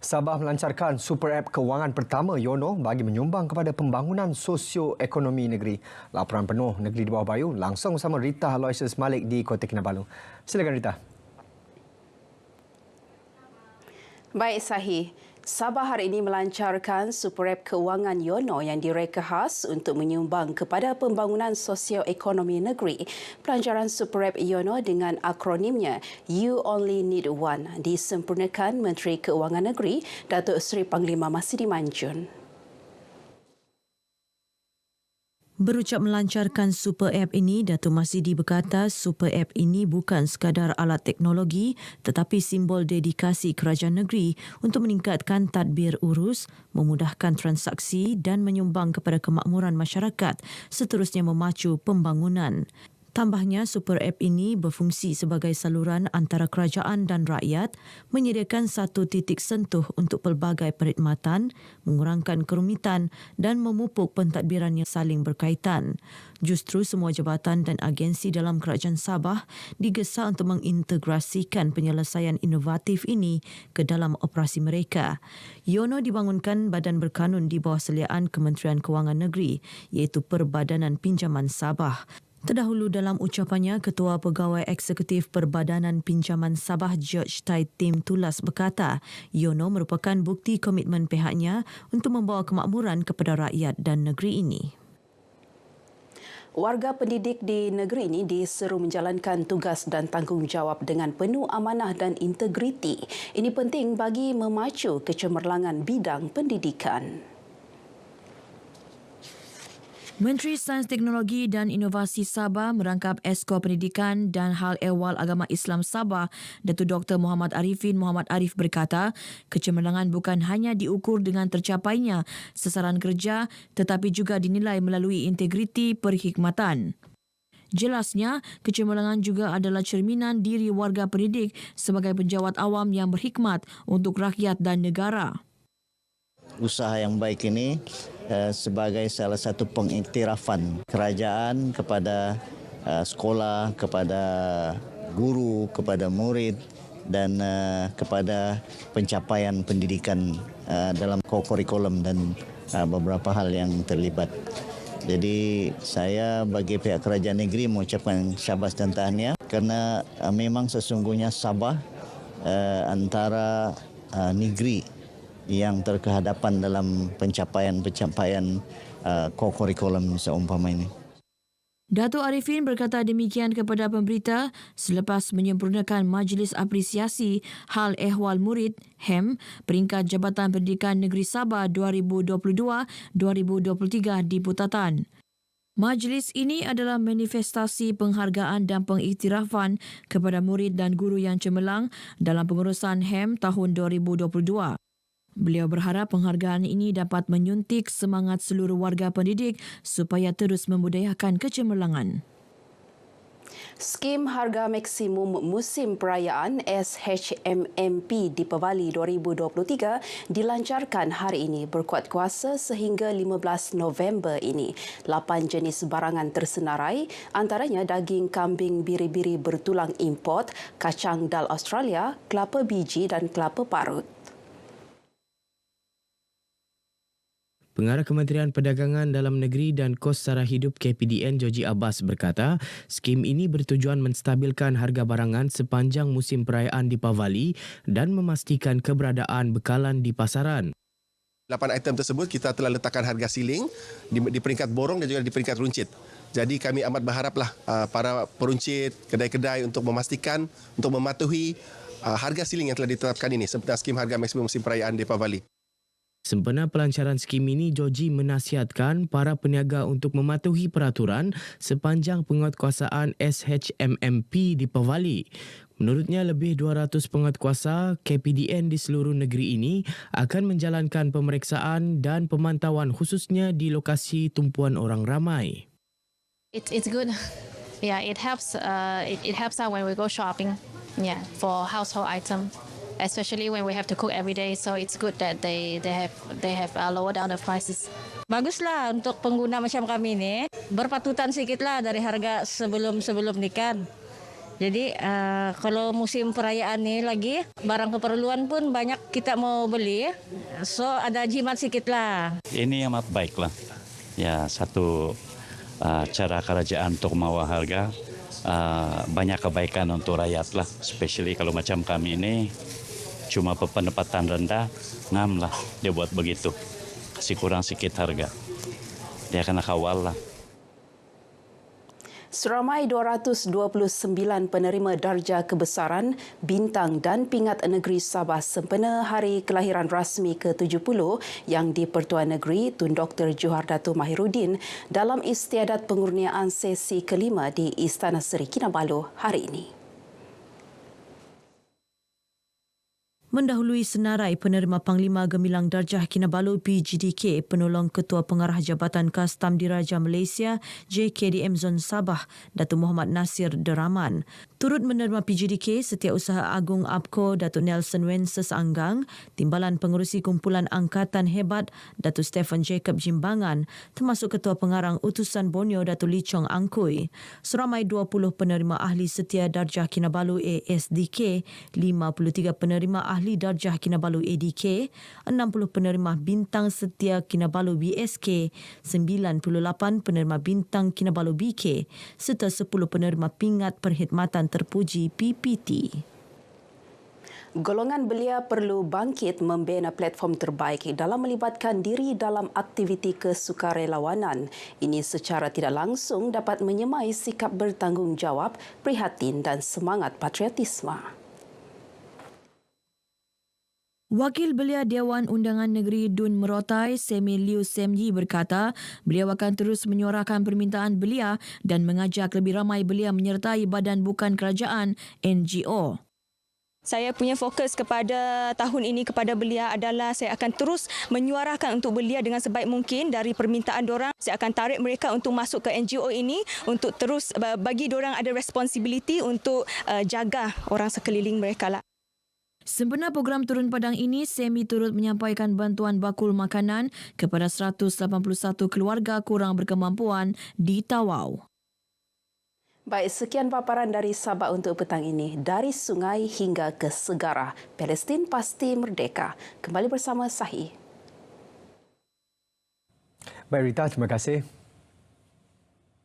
Sabah melancarkan super app kewangan pertama YONO bagi menyumbang kepada pembangunan sosio-ekonomi negeri. Laporan penuh Negeri di Bawah Bayu langsung bersama Rita Aloysius Malik di Kota Kinabalu. Silakan Rita. Baik Sahih, Sabah hari ini melancarkan super app kewangan YONO yang direka khas untuk menyumbang kepada pembangunan sosio-ekonomi negeri. Pelancaran super app YONO dengan akronimnya You Only Need One disempurnakan Menteri Keuangan Negeri Datuk Seri Panglima Masidi Manjun. Berucap melancarkan super app ini, Datuk Masidi berkata super app ini bukan sekadar alat teknologi tetapi simbol dedikasi kerajaan negeri untuk meningkatkan tadbir urus, memudahkan transaksi dan menyumbang kepada kemakmuran masyarakat, seterusnya memacu pembangunan. Tambahnya, super app ini berfungsi sebagai saluran antara kerajaan dan rakyat, menyediakan satu titik sentuh untuk pelbagai perkhidmatan, mengurangkan kerumitan dan memupuk pentadbiran yang saling berkaitan. Justru semua jabatan dan agensi dalam kerajaan Sabah digesa untuk mengintegrasikan penyelesaian inovatif ini ke dalam operasi mereka. YONO dibangunkan badan berkanun di bawah seliaan Kementerian Kewangan Negeri, iaitu Perbadanan Pinjaman Sabah. Terdahulu dalam ucapannya, Ketua Pegawai Eksekutif Perbadanan Pinjaman Sabah George Tai Tim Tulas berkata, YONO merupakan bukti komitmen pihaknya untuk membawa kemakmuran kepada rakyat dan negeri ini. Warga pendidik di negeri ini diseru menjalankan tugas dan tanggungjawab dengan penuh amanah dan integriti. Ini penting bagi memacu kecemerlangan bidang pendidikan. Menteri Sains Teknologi dan Inovasi Sabah merangkap Esko Pendidikan dan Hal Ehwal Agama Islam Sabah, Datuk Dr. Muhammad Arifin Muhammad Arif berkata, kecemerlangan bukan hanya diukur dengan tercapainya sasaran kerja tetapi juga dinilai melalui integriti perkhidmatan. Jelasnya, kecemerlangan juga adalah cerminan diri warga pendidik sebagai penjawat awam yang berkhidmat untuk rakyat dan negara. Usaha yang baik ini sebagai salah satu pengiktirafan kerajaan kepada sekolah, kepada guru, kepada murid dan kepada pencapaian pendidikan dalam kurikulum dan beberapa hal yang terlibat. Jadi saya bagi pihak kerajaan negeri mengucapkan syabas dan tahniah kerana memang sesungguhnya Sabah antara negeri yang terkehadapan dalam pencapaian kurikulum seumpama ini. Datuk Arifin berkata demikian kepada pemberita selepas menyempurnakan Majlis Apresiasi Hal Ehwal Murid HEM peringkat Jabatan Pendidikan Negeri Sabah 2022-2023 di Putatan. Majlis ini adalah manifestasi penghargaan dan pengiktirafan kepada murid dan guru yang cemerlang dalam pengurusan HEM tahun 2022. Beliau berharap penghargaan ini dapat menyuntik semangat seluruh warga pendidik supaya terus membudayakan kecemerlangan. Skim Harga Maksimum Musim Perayaan SHMMP di Pevali 2023 dilancarkan hari ini berkuat kuasa sehingga 15 November ini. 8 jenis barangan tersenarai, antaranya daging kambing biri-biri bertulang import, kacang dal Australia, kelapa biji dan kelapa parut. Pengarah Kementerian Perdagangan Dalam Negeri dan Kos Sara Hidup KPDN Joji Abbas berkata, skim ini bertujuan menstabilkan harga barangan sepanjang musim perayaan Deepavali dan memastikan keberadaan bekalan di pasaran. 8 item tersebut kita telah letakkan harga siling di peringkat borong dan juga di peringkat runcit. Jadi kami amat berharaplah para peruncit, kedai-kedai untuk memastikan, untuk mematuhi harga siling yang telah ditetapkan ini seperti skim harga maksimum musim perayaan Deepavali. Sempena pelancaran skim ini, Joji menasihatkan para peniaga untuk mematuhi peraturan sepanjang penguatkuasaan SHMMP di Pevali. Menurutnya, lebih 200 penguatkuasa KPDN di seluruh negeri ini akan menjalankan pemeriksaan dan pemantauan khususnya di lokasi tumpuan orang ramai. It's good. Yeah, it helps. It helps out when we go shopping. Yeah, for household item. Especially when we have to cook every day, so it's good that they have lower down the prices. Baguslah untuk pengguna macam kami ni, berpatutan sikitlah dari harga sebelum nikah. Jadi kalau musim perayaan ni lagi, barang keperluan pun banyak kita mau beli. So ada jimat sikit lah. Ini amat baik lah. Ya, satu cara kerajaan untuk mawar harga. Banyak kebaikan untuk rakyat lah. Especially kalau macam kami ini cuma pendapatan rendah, ngam lah dia buat begitu. Kasih kurang sikit harga. Dia kena kawal lah. Seramai 229 penerima darjah kebesaran, bintang dan pingat negeri Sabah sempena hari kelahiran rasmi ke-70 yang di-Pertuan Negeri Tun Dr. Johor Dato' Mahiruddin dalam istiadat pengurniaan sesi kelima di Istana Seri Kinabalu hari ini. Mendahului senarai penerima Panglima Gemilang Darjah Kinabalu PGDK, penolong Ketua Pengarah Jabatan Kastam Diraja Malaysia JKDM Zon Sabah, Datuk Muhammad Nasir Deraman. Turut menerima PGDK Setiausaha Agung APCO Datuk Nelson Wences Anggang, Timbalan Pengerusi Kumpulan Angkatan Hebat Datuk Stephen Jacob Jimbangan, termasuk Ketua Pengarang Utusan Borneo Datuk Lee Chong Angkui. Seramai 20 penerima ahli setia Darjah Kinabalu ASDK, 53 penerima ahli Darjah Kinabalu ADK, 60 penerima bintang setia Kinabalu BSK, 98 penerima bintang Kinabalu BK, serta 10 penerima pingat perkhidmatan terpuji PPT. Golongan belia perlu bangkit membina platform terbaik dalam melibatkan diri dalam aktiviti kesukarelawanan. Ini secara tidak langsung dapat menyemai sikap bertanggungjawab, prihatin dan semangat patriotisme. Wakil Belia Dewan Undangan Negeri Dun Merotai, Semi Liu Semji berkata, beliau akan terus menyuarakan permintaan belia dan mengajak lebih ramai belia menyertai badan bukan kerajaan NGO. Saya punya fokus kepada tahun ini kepada belia adalah saya akan terus menyuarakan untuk belia dengan sebaik mungkin dari permintaan dorang. Saya akan tarik mereka untuk masuk ke NGO ini untuk terus bagi dorang ada responsibility untuk jaga orang sekeliling mereka lah. Sempena program Turun Padang ini, Semi turut menyampaikan bantuan bakul makanan kepada 181 keluarga kurang berkemampuan di Tawau. Baik, sekian paparan dari Sabah untuk petang ini. Dari sungai hingga ke segara, Palestin pasti merdeka. Kembali bersama Sahi. Baik Rita, terima kasih.